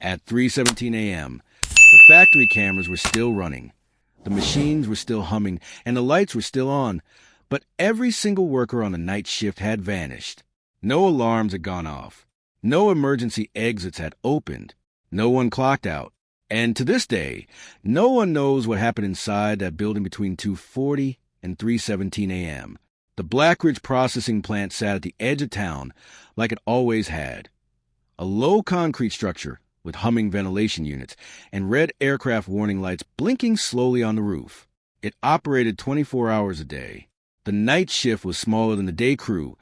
At 3:17 a.m., the factory cameras were still running. The machines were still humming, and the lights were still on, but every single worker on the night shift had vanished. No alarms had gone off. No emergency exits had opened. No one clocked out. And to this day, no one knows what happened inside that building between 2:40 and 3:17 a.m. The Blackridge processing plant sat at the edge of town like it always had. A low concrete structure with humming ventilation units and red aircraft warning lights blinking slowly on the roof. It operated 24 hours a day. The night shift was smaller than the day crew,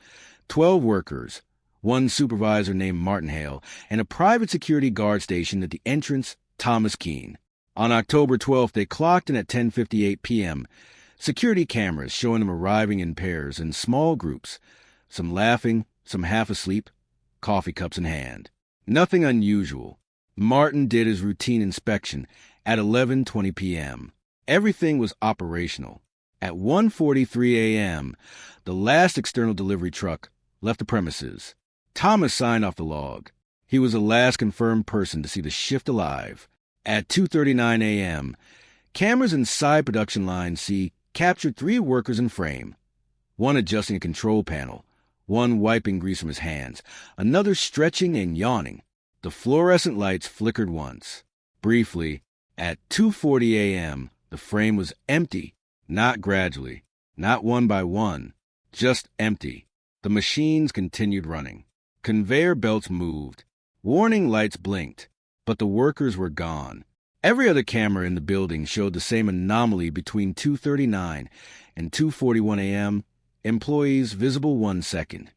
12 workers, one supervisor named Martin Hale, and a private security guard stationed at the entrance, Thomas Keene. On October 12th, they clocked in at 10:58 p.m., security cameras showing them arriving in pairs and small groups, some laughing, some half asleep, coffee cups in hand. Nothing unusual. Martin did his routine inspection at 11:20 p.m. Everything was operational. At 1:43 a.m., the last external delivery truck left the premises. Thomas signed off the log. He was the last confirmed person to see the shift alive. At 2:39 a.m., cameras inside production line C captured 3 workers in frame, one adjusting a control panel, one wiping grease from his hands, another stretching and yawning. The fluorescent lights flickered once. Briefly, at 2:40 a.m., the frame was empty, not gradually, not one by one, just empty. The machines continued running. Conveyor belts moved. Warning lights blinked, but the workers were gone. Every other camera in the building showed the same anomaly between 2:39 and 2:41 a.m. Employees visible 1 second.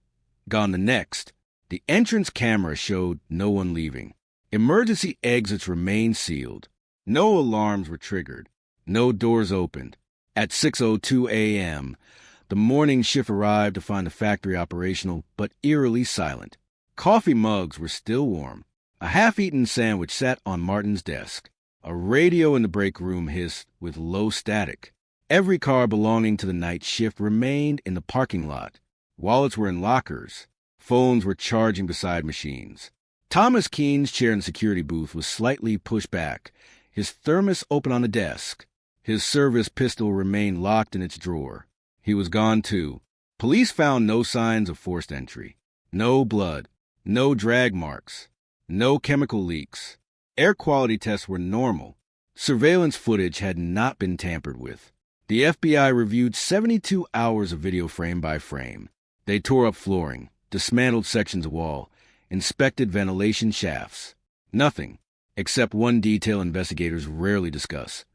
Gone the next. The entrance camera showed no one leaving. Emergency exits remained sealed. No alarms were triggered. No doors opened. At 6:02 a.m., the morning shift arrived to find the factory operational but eerily silent. Coffee mugs were still warm. A half-eaten sandwich sat on Martin's desk. A radio in the break room hissed with low static. Every car belonging to the night shift remained in the parking lot. Wallets were in lockers. Phones were charging beside machines. Thomas Keene's chair in the security booth was slightly pushed back, his thermos open on the desk. His service pistol remained locked in its drawer. He was gone, too. Police found no signs of forced entry. No blood. No drag marks. No chemical leaks. Air quality tests were normal. Surveillance footage had not been tampered with. The FBI reviewed 72 hours of video frame by frame. They tore up flooring, dismantled sections of wall, inspected ventilation shafts. Nothing, except one detail investigators rarely discuss.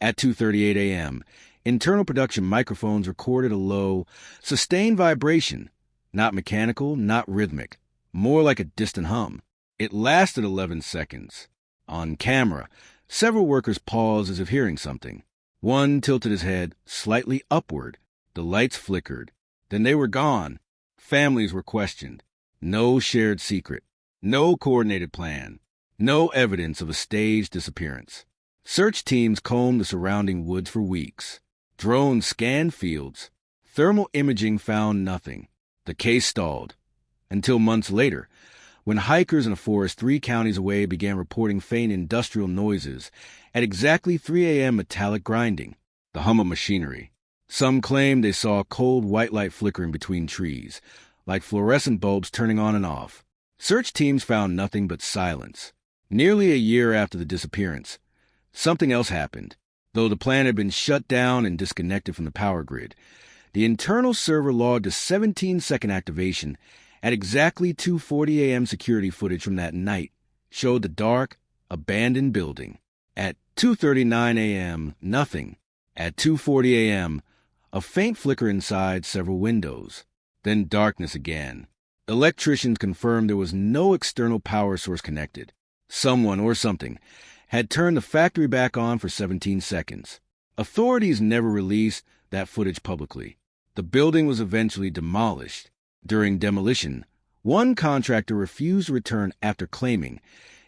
At 2:38 a.m., internal production microphones recorded a low, sustained vibration, not mechanical, not rhythmic, more like a distant hum. It lasted 11 seconds. On camera, several workers paused as if hearing something. One tilted his head slightly upward. The lights flickered. Then they were gone. Families were questioned. No shared secret. No coordinated plan. No evidence of a staged disappearance. Search teams combed the surrounding woods for weeks. Drones scanned fields. Thermal imaging found nothing. The case stalled. Until months later, when hikers in a forest 3 counties away began reporting faint industrial noises, at exactly 3 a.m. metallic grinding, the hum of machinery. Some claimed they saw cold white light flickering between trees, like fluorescent bulbs turning on and off. Search teams found nothing but silence. Nearly a year after the disappearance, something else happened. Though the plant had been shut down and disconnected from the power grid, the internal server logged a 17-second activation. At exactly 2:40 a.m. security footage from that night showed the dark, abandoned building. At 2:39 a.m., nothing. At 2:40 a.m., a faint flicker inside several windows. Then darkness again. Electricians confirmed there was no external power source connected. Someone or something had turned the factory back on for 17 seconds. Authorities never released that footage publicly. The building was eventually demolished. During demolition, one contractor refused to return after claiming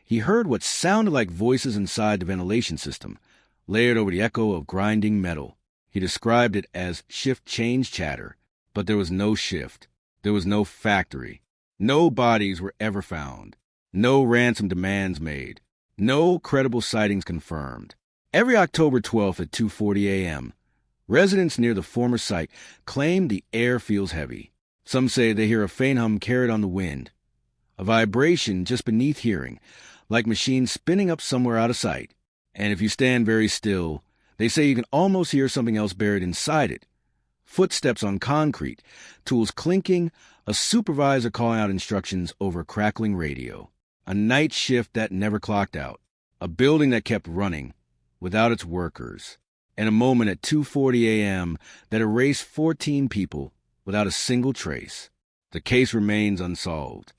he heard what sounded like voices inside the ventilation system, layered over the echo of grinding metal. He described it as shift change chatter, but there was no shift. There was no factory. No bodies were ever found. No ransom demands made. No credible sightings confirmed. Every October 12th at 2:40 a.m., residents near the former site claim the air feels heavy. Some say they hear a faint hum carried on the wind, a vibration just beneath hearing, like machines spinning up somewhere out of sight. And if you stand very still, they say you can almost hear something else buried inside it. Footsteps on concrete, tools clinking, a supervisor calling out instructions over a crackling radio. A night shift that never clocked out. A building that kept running without its workers. And a moment at 2:40 a.m. that erased 14 people without a single trace. The case remains unsolved.